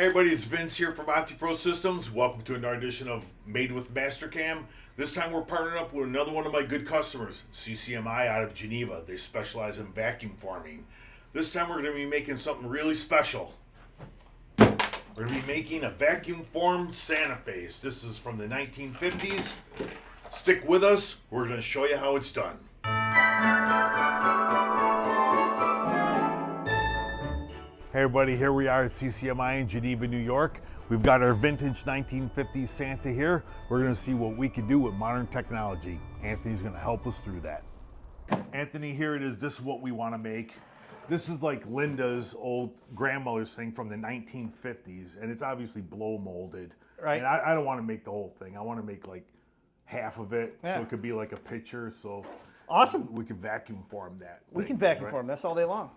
everybody, it's Vince here from OptiPro Systems. Welcome to another edition of Made with Mastercam. This time we're partnering up with another one of my good customers, CCMI out of Geneva. They specialize in vacuum forming. This time we're going to be making something really special. We're going to be making a vacuum formed Santa face. This is from the 1950s. Stick with us. We're going to show you how it's done. Hey everybody, here we are at CCMI in Geneva, New York. We've got our vintage 1950s Santa here. We're gonna see what we can do with modern technology. Anthony's gonna help us through that. Anthony, here it is. This is what we wanna make. This is like Linda's old grandmother's thing from the 1950s, and it's obviously blow molded. Right. And I don't wanna make the whole thing. I wanna make like half of it, Yeah. so it could be like a picture, so Awesome. we can vacuum form that. We can vacuum form. That's all day long.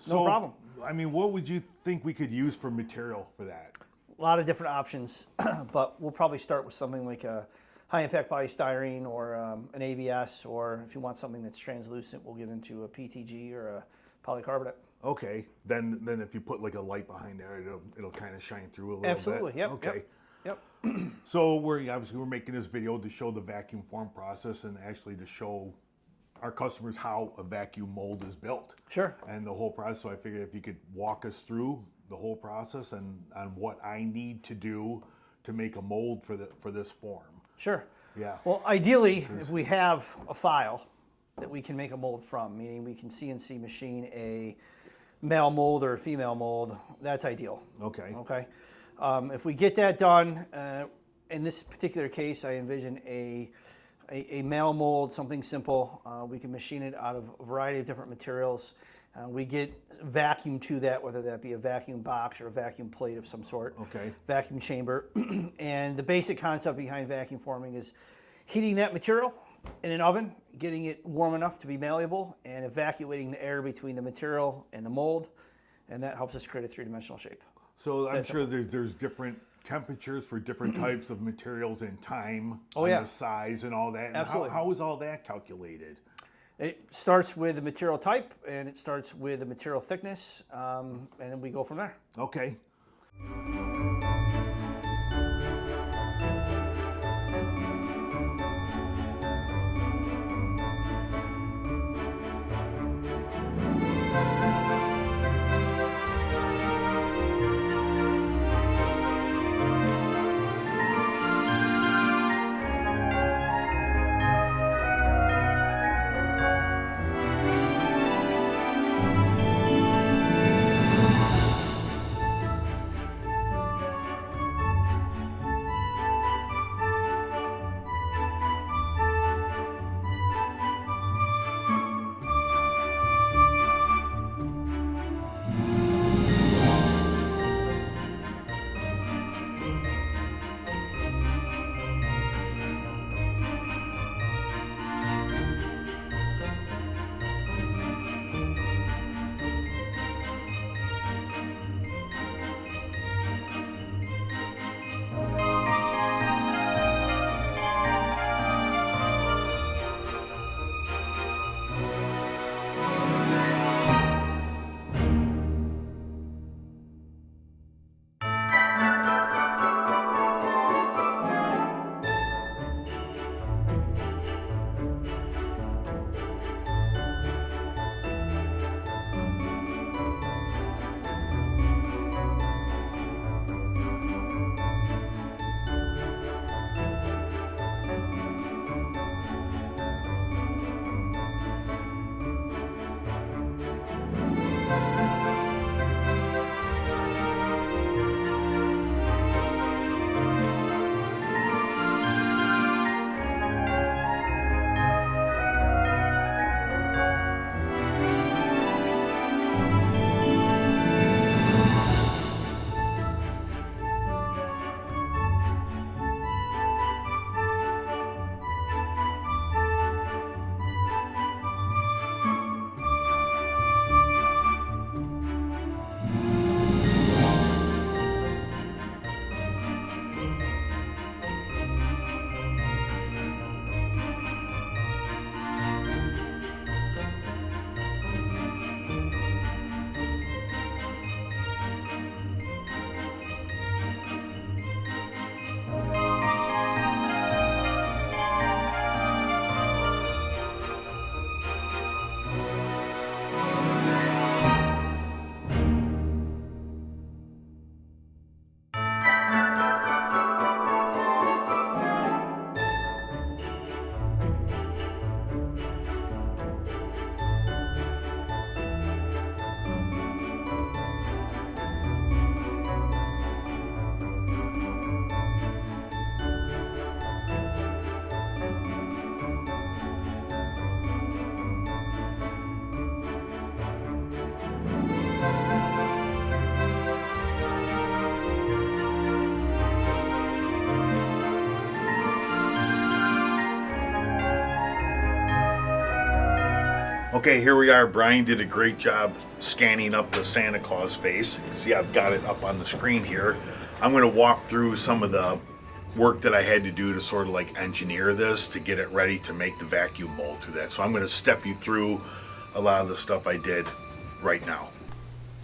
No problem. I mean, what would you think we could use for material for that? A lot of different options, but we'll probably start with something like a high impact polystyrene or an ABS, or if you want something that's translucent, we'll get into a PTG or a polycarbonate. Okay, then if you put like a light behind there, it'll kind of shine through a little Absolutely. bit. Yep. Okay. Yep. So we're making this video to show the vacuum form process and actually to show our customers how a vacuum mold is built. Sure. And the whole process. So I figured if you could walk us through the whole process and on what I need to do to make a mold for this form. Sure. Yeah. Well, ideally, if we have a file that we can make a mold from, meaning we can CNC machine a male mold or a female mold, that's ideal. Okay. Okay. If we get that done, in this particular case, I envision a male mold, something simple. We can machine it out of a variety of different materials. We get vacuum to that, whether that be a vacuum box or a vacuum plate of some sort. Okay. Vacuum chamber. And the basic concept behind vacuum forming is heating that material in an oven, getting it warm enough to be malleable, and evacuating the air between the material and the mold. And that helps us create a three-dimensional shape. So I'm sure there's different temperatures for different types of materials and time, yeah. the size and all that. And Absolutely. How is all that calculated? It starts with the material type, and it starts with the material thickness, and then we go from there. Okay. Okay, here we are. Brian did a great job scanning up the Santa Claus face. You can see I've got it up on the screen here. I'm going to walk through some of the work that I had to do to sort of like engineer this to get it ready to make the vacuum mold through that. So I'm going to step you through a lot of the stuff I did right now.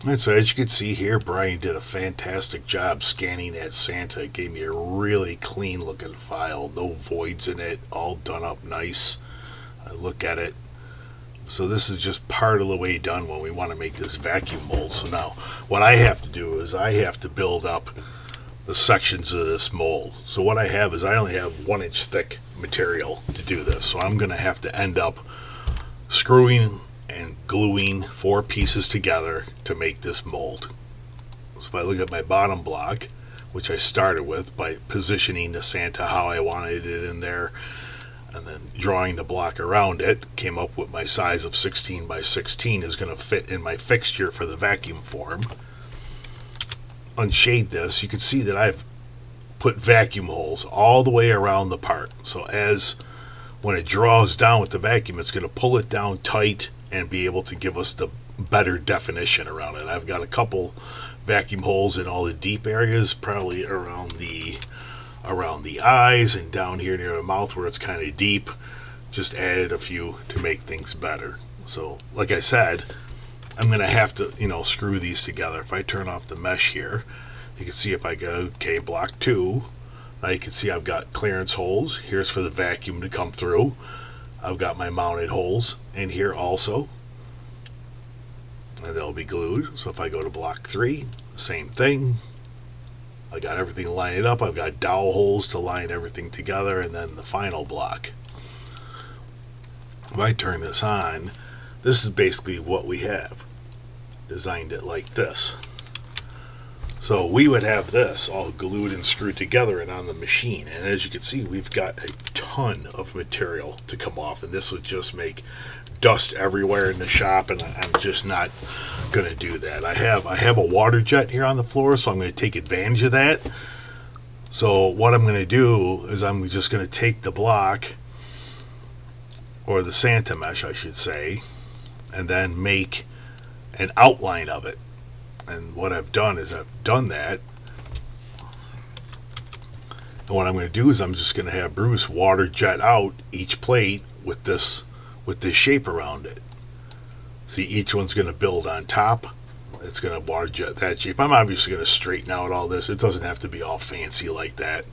And so as you can see here, Brian did a fantastic job scanning that Santa. It gave me a really clean looking file, no voids in it, all done up nice. I look at it. So this is just part of the way done when we want to make this vacuum mold. So now what I have to do is I have to build up the sections of this mold. So what I have is I only have 1-inch thick material to do this. So I'm going to have to end up screwing and gluing 4 pieces together to make this mold. So if I look at my bottom block, which I started with by positioning the Santa how I wanted it in there, and then drawing the block around it, came up with my size of 16 by 16 is going to fit in my fixture for the vacuum form. Unshade this, you can see that I've put vacuum holes all the way around the part. So as when it draws down with the vacuum, it's going to pull it down tight and be able to give us the better definition around it. I've got a couple vacuum holes in all the deep areas, probably around the eyes and down here near the mouth where it's kind of deep. Just added a few to make things better. So like I said, I'm going to have to, screw these together. If I turn off the mesh here, you can see if I go, okay, block 2, now you can see I've got clearance holes. Here's for the vacuum to come through. I've got my mounted holes in here also, and they'll be glued. So if I go to block 3, same thing. I got everything lined up. I've got dowel holes to line everything together, and then the final block. If I turn this on, this is basically what we have. Designed it like this. So we would have this all glued and screwed together and on the machine. And as you can see, we've got a ton of material to come off, and this would just make dust everywhere in the shop, and I'm just not going to do that. I have a water jet here on the floor, so I'm going to take advantage of that. So what I'm going to do is I'm just going to take the block, or the Santa mesh I should say, and then make an outline of it. And what I've done is I've done that, and what I'm going to do is I'm just going to have Bruce water jet out each plate with this shape around it. See, each one's going to build on top. It's going to water jet that shape. I'm obviously going to straighten out all this. It doesn't have to be all fancy like that.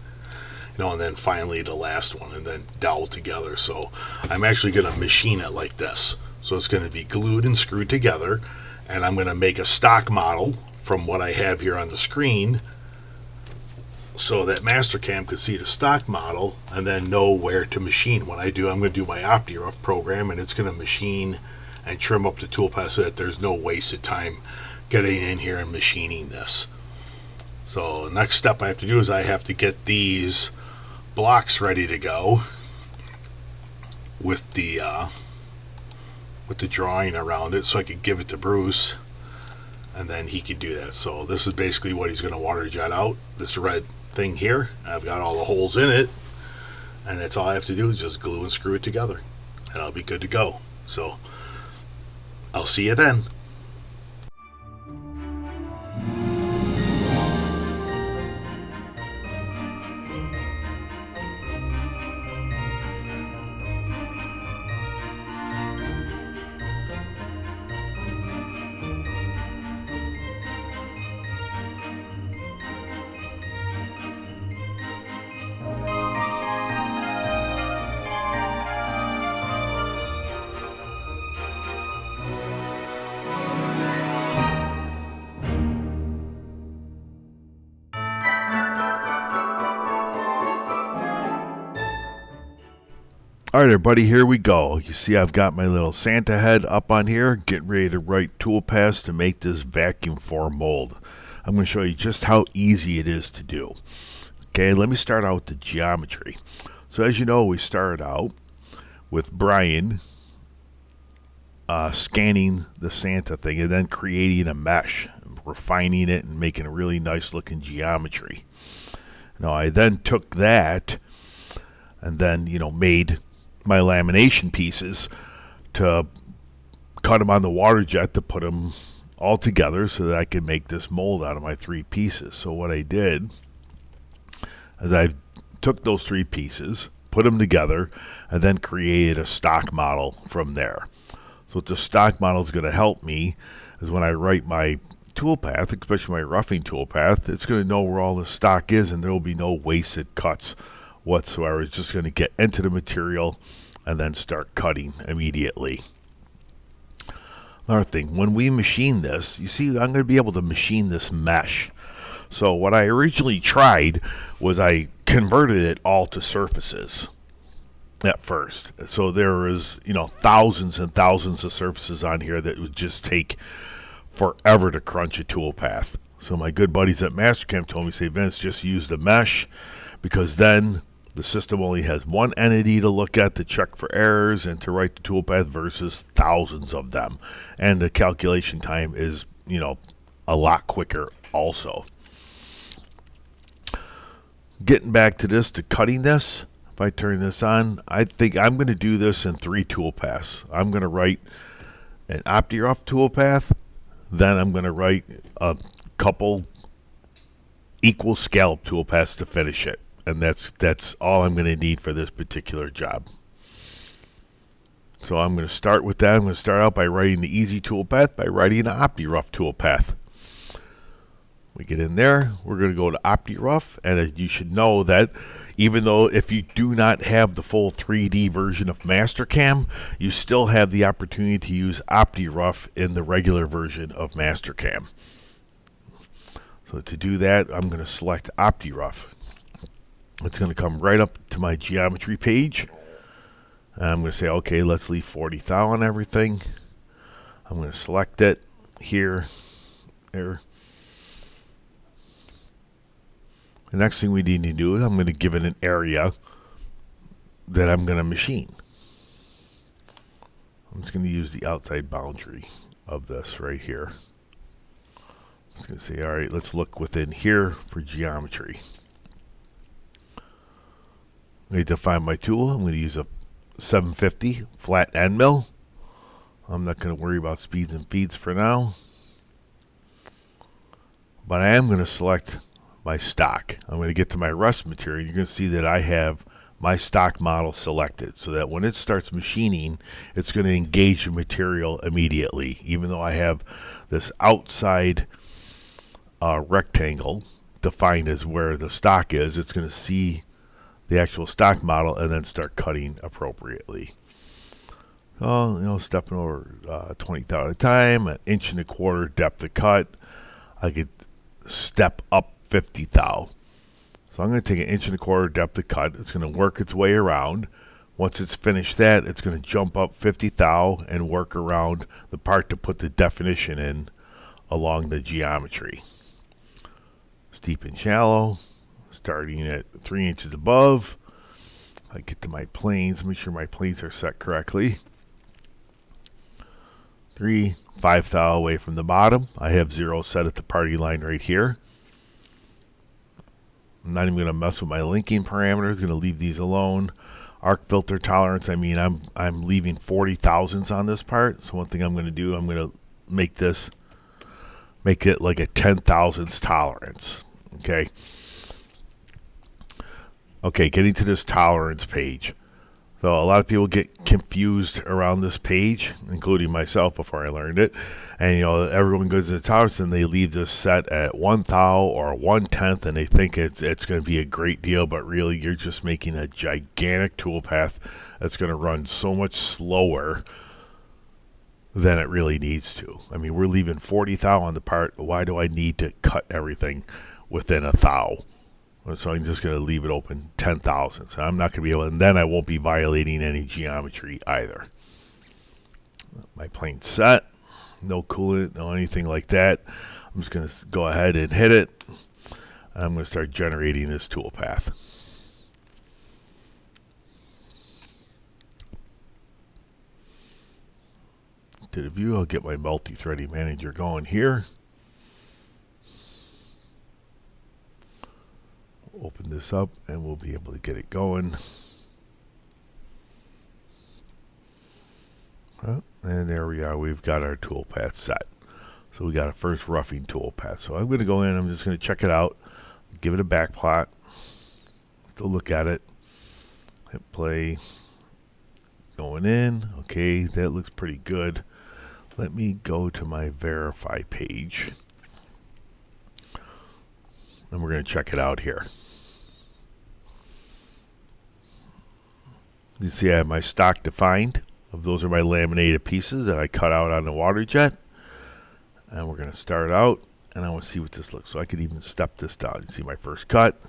And then finally the last one, and then dowel together. So I'm actually going to machine it like this. So it's going to be glued and screwed together, and I'm going to make a stock model from what I have here on the screen so that Mastercam could see the stock model and then know where to machine. When I do, I'm going to do my OptiRough program, and it's going to machine and trim up the toolpath so that there's no wasted time getting in here and machining this. So the next step I have to do is I have to get these blocks ready to go with the drawing around it, so I could give it to Bruce, and then he could do that. So this is basically what he's going to water jet out, this red thing here. I've got all the holes in it, and that's all I have to do is just glue and screw it together, and I'll be good to go. So I'll see you then. All right, everybody, here we go. You see I've got my little Santa head up on here, getting ready to write toolpaths to make this vacuum form mold. I'm going to show you just how easy it is to do. Okay, let me start out with the geometry. So as you know, we started out with Brian scanning the Santa thing and then creating a mesh, refining it and making a really nice looking geometry. Now I then took that and then made my lamination pieces to cut them on the water jet to put them all together so that I could make this mold out of my 3 pieces. So what I did is I took those 3 pieces, put them together, and then created a stock model from there. So what the stock model is going to help me is when I write my toolpath, especially my roughing toolpath, it's going to know where all the stock is, and there will be no wasted cuts whatsoever. It's just going to get into the material and then start cutting immediately. Another thing, when we machine this, you see I'm going to be able to machine this mesh. So what I originally tried was I converted it all to surfaces at first. So there was, thousands and thousands of surfaces on here that would just take forever to crunch a toolpath. So my good buddies at Mastercam told me, say, Vince, just use the mesh, because then the system only has one entity to look at to check for errors and to write the toolpath versus thousands of them. And the calculation time is, a lot quicker also. Getting back to this, to cutting this, if I turn this on, I think I'm going to do this in 3 toolpaths. I'm going to write an OptiRough toolpath, then I'm going to write a couple equal scallop toolpaths to finish it. And that's all I'm going to need for this particular job. So I'm going to start with that. I'm going to start out by writing the easy toolpath by writing an OptiRough toolpath. We get in there, we're going to go to OptiRough, and you should know that even though if you do not have the full 3D version of Mastercam, you still have the opportunity to use OptiRough in the regular version of Mastercam. So to do that, I'm going to select OptiRough. It's going to come right up to my geometry page. I'm going to say, okay, let's leave 40 thou on everything. I'm going to select it here, there. The next thing we need to do is I'm going to give it an area that I'm going to machine. I'm just going to use the outside boundary of this right here. I'm just going to say, all right, let's look within here for geometry. I'm going to define my tool. I'm going to use a 750 flat end mill. I'm not going to worry about speeds and feeds for now. But I am going to select my stock. I'm going to get to my rust material. You're going to see that I have my stock model selected so that when it starts machining, it's going to engage the material immediately. Even though I have this outside rectangle defined as where the stock is, it's going to see the actual stock model and then start cutting appropriately. So, stepping over 20 thou at a time, 1.25 inch depth of cut. I could step up 50 thou. So I'm going to take 1.25 inch depth of cut. It's going to work its way around. Once it's finished that, it's going to jump up 50 thou and work around the part to put the definition in along the geometry. Steep and shallow, starting at 3 inches above. I get to my planes, make sure my planes are set correctly. 5 thou away from the bottom. I have 0 set at the party line right here. I'm not even going to mess with my linking parameters. Going to leave these alone. Arc filter tolerance, I'm leaving 40 thousandths on this part. So one thing I'm going to do, I'm going to make it like a 10 thousandths tolerance. Okay, getting to this tolerance page. So a lot of people get confused around this page, including myself before I learned it. And everyone goes to the tolerance and they leave this set at 1 thou or 1/10, and they think it's going to be a great deal, but really you're just making a gigantic toolpath that's going to run so much slower than it really needs to. I mean, we're leaving 40 thou on the part. Why do I need to cut everything within a thou? So I'm just going to leave it open 10 thousandths. I'm not going to be able, and then I won't be violating any geometry either. My plane set, no coolant, no anything like that. I'm just going to go ahead and hit it. I'm going to start generating this toolpath. To the view, I'll get my multi-threading manager going here. Open this up and we'll be able to get it going. And there we are. We've got our tool path set. So we got a first roughing tool path. So I'm going to go in. I'm just going to check it out. Give it a back plot. Still look at it. Hit play. Going in. Okay, that looks pretty good. Let me go to my verify page. And we're going to check it out here. You see I have my stock defined. Those are my laminated pieces that I cut out on the waterjet. And we're going to start out, and I want to see what this looks. So I could even step this down. You see my first cut.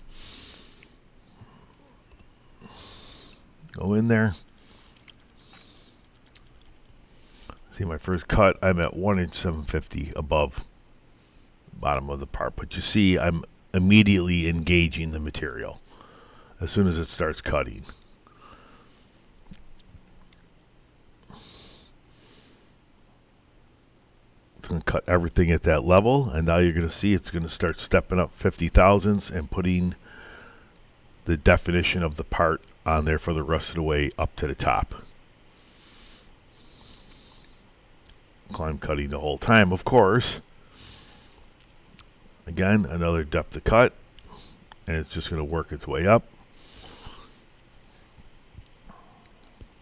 Go in there. See my first cut. I'm at 1 inch 750 above the bottom of the part. But you see I'm immediately engaging the material as soon as it starts cutting. Going to cut everything at that level, and now you're going to see it's going to start stepping up 50 thousandths and putting the definition of the part on there for the rest of the way up to the top. Climb cutting the whole time, of course. Again, another depth of cut, and it's just going to work its way up.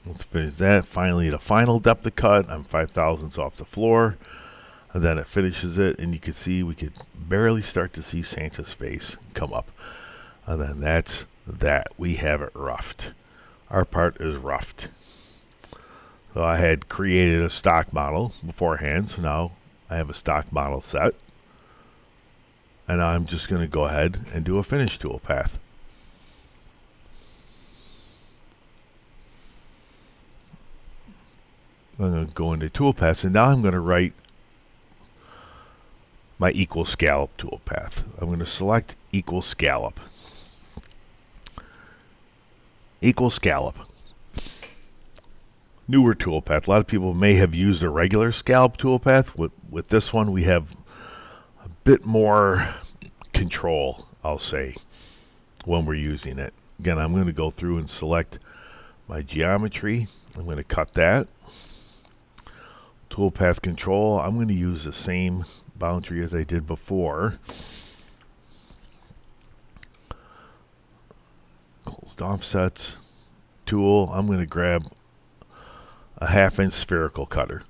Let's finish that. Finally, the final depth of cut. I'm 5 thousandths off the floor. And then it finishes it, and you can see we could barely start to see Santa's face come up. And then that's that. We have it roughed. Our part is roughed. So I had created a stock model beforehand, so now I have a stock model set. And I'm just going to go ahead and do a finish tool path. I'm going to go into tool paths, and now I'm going to write my equal scallop tool path. I'm going to select equal scallop. Equal scallop. Newer tool path. A lot of people may have used a regular scallop tool path. With this one, we have a bit more control, I'll say, when we're using it. Again, I'm going to go through and select my geometry. I'm going to cut that. Tool path control. I'm going to use the same boundary as I did before. Closed offsets. Tool. I'm going to grab a 1/2 inch spherical cutter.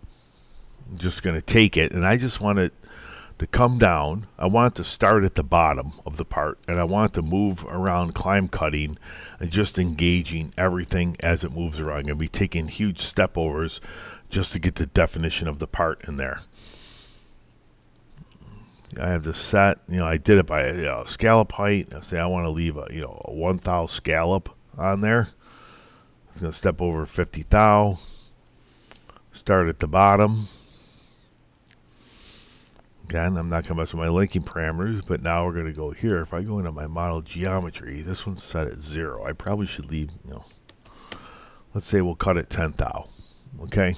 I'm just going to take it, and I just want it to come down. I want it to start at the bottom of the part, and I want it to move around climb cutting and just engaging everything as it moves around. I'm going to be taking huge step overs just to get the definition of the part in there. I have this set, I did it by scallop height. I say I want to leave a 1 thou scallop on there. It's going to step over 50 thou. Start at the bottom. Again, I'm not going to mess with my linking parameters, but now we're going to go here. If I go into my model geometry, this one's set at 0. I probably should leave, let's say we'll cut at 10 thou. Okay.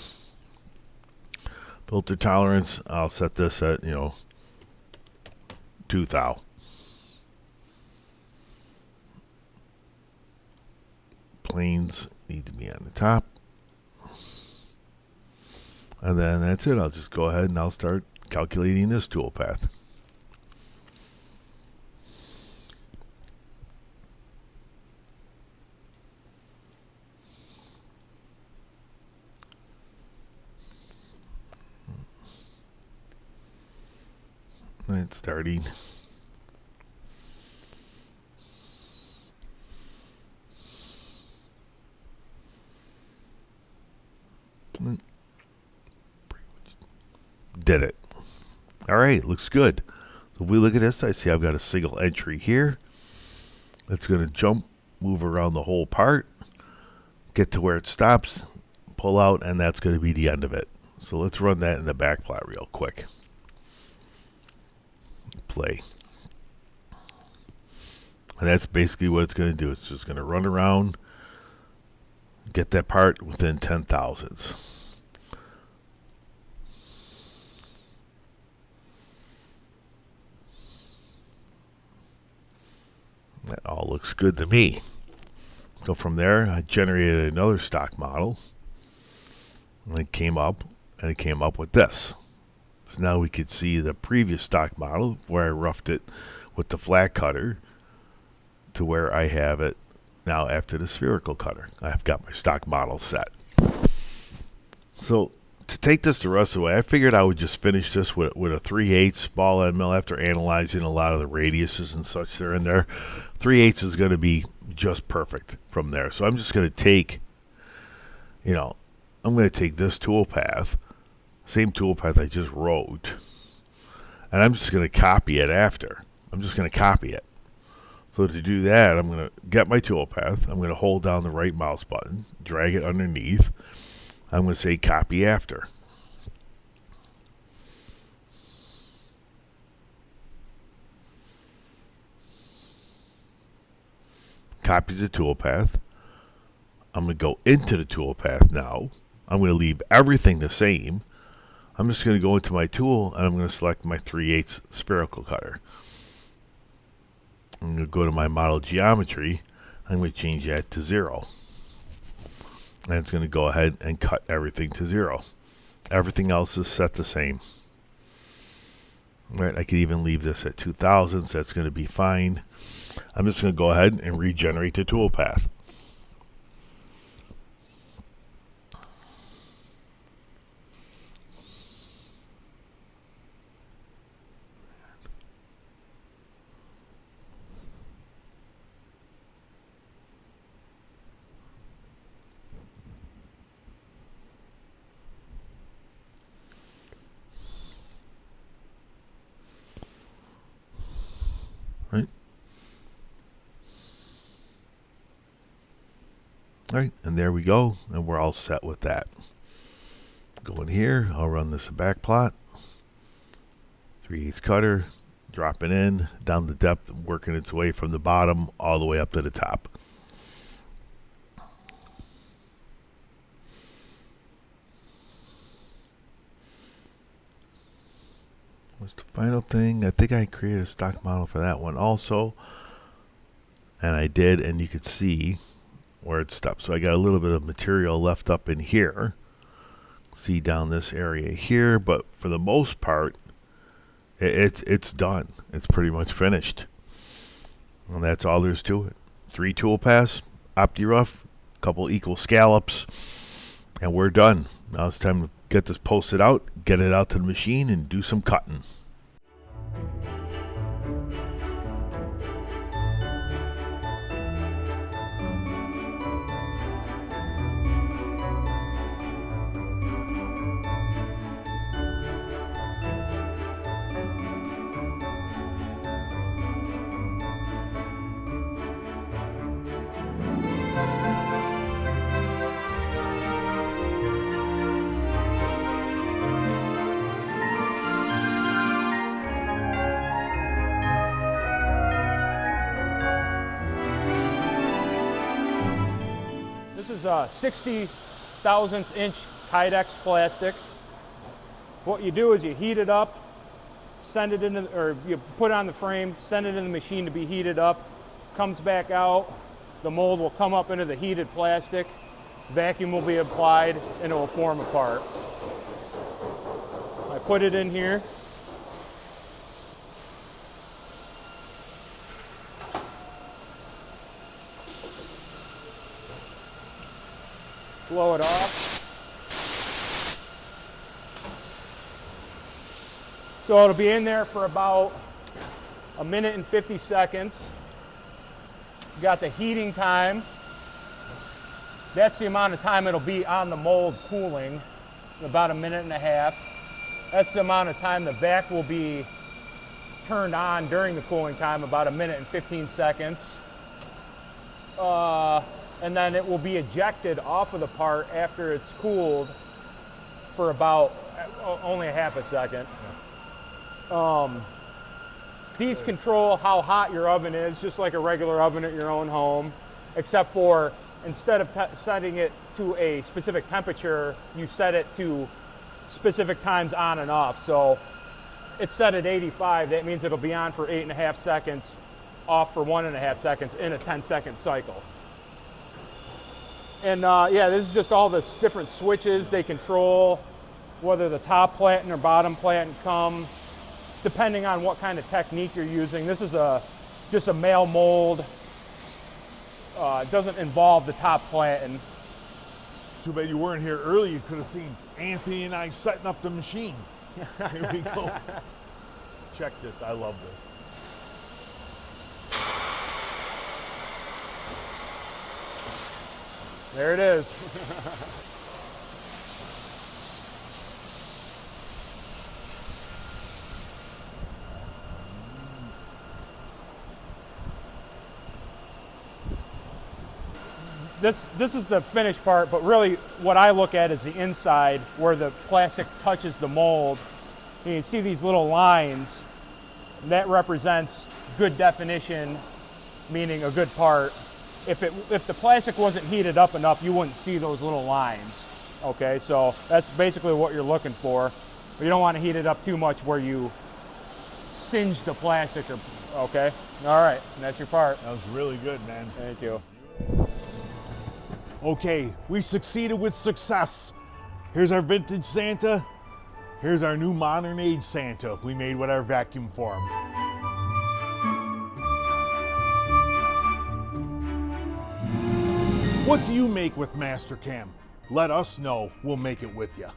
Filter tolerance, I'll set this at, 2 thou. Planes need to be on the top. And then that's it. I'll just go ahead and I'll start calculating this tool path. It's starting. Did it. All right, looks good. So if we look at this, I see I've got a single entry here. It's going to jump, move around the whole part, get to where it stops, pull out, and that's going to be the end of it. So let's run that in the back plot real quick. Play. And that's basically what it's going to do. It's just going to run around, get that part within 10 thousandths. That all looks good to me. So from there, I generated another stock model. And it came up, and it came up with this. So now we could see the previous stock model where I roughed it with the flat cutter to where I have it now after the spherical cutter. I've got my stock model set. So to take this the rest of the way, I figured I would just finish this with a 3/8 ball end mill after analyzing a lot of the radiuses and such that are in there. 3/8 is going to be just perfect from there. So I'm just going to take, I'm going to take this tool path, same tool path I just wrote, and I'm just going to copy it after. I'm just going to copy it. So to do that, I'm going to get my tool path. I'm going to hold down the right mouse button, drag it underneath. I'm going to say copy after. Copy the toolpath. I'm going to go into the toolpath now. I'm going to leave everything the same. I'm just going to go into my tool and I'm going to select my 3/8 spherical cutter. I'm going to go to my model geometry. I'm going to change that to 0. And it's going to go ahead and cut everything to 0. Everything else is set the same. Right, I could even leave this at 2000, so that's going to be fine. I'm just going to go ahead and regenerate the toolpath. Right. All right, and there we go, and we're all set with that. Go in here, I'll run this back plot. 3/8 cutter, drop it in, down the depth, working its way from the bottom all the way up to the top. What's the final thing? I think I created a stock model for that one also. And I did, and you could see where it stopped. So I got a little bit of material left up in here. See down this area here, but for the most part, it's done. It's pretty much finished. And that's all there's to it. 3 tool paths, OptiRough, couple equal scallops, and we're done. Now it's time to get this posted out, get it out to the machine, and do some cutting. This is a 60 thousandths inch Kydex plastic. What you do is you heat it up, send it into, or you put it on the frame, send it in the machine to be heated up, comes back out, the mold will come up into the heated plastic, vacuum will be applied, and it will form a part. I put it in here. Blow it off. So it'll be in there for about 1 minute and 50 seconds. You got the heating time. That's the amount of time it'll be on the mold cooling, about 1.5 minutes. That's the amount of time the vac will be turned on during the cooling time, about 1 minute and 15 seconds. And then it will be ejected off of the part after it's cooled for about only a half a second. These control how hot your oven is, just like a regular oven at your own home, except for instead of setting it to a specific temperature, you set it to specific times on and off. So it's set at 85, that means it'll be on for 8.5 seconds, off for 1.5 seconds in a 10-second cycle. And yeah, this is just all the different switches they control, whether the top platen or bottom platen come, depending on what kind of technique you're using. This is just a male mold. It doesn't involve the top platen. Too bad you weren't here early. You could have seen Anthony and I setting up the machine. Here we go. Check this. I love this. There it is. This is the finished part, but really what I look at is the inside where the plastic touches the mold. And you can see these little lines. That represents good definition, meaning a good part. If the plastic wasn't heated up enough, you wouldn't see those little lines. Okay, so that's basically what you're looking for. But you don't want to heat it up too much where you singe the plastic. Okay, all right, and that's your part. That was really good, man. Thank you. Okay, we succeeded with success. Here's our vintage Santa. Here's our new modern age Santa we made with our vacuum form. What do you make with Mastercam? Let us know. We'll make it with you.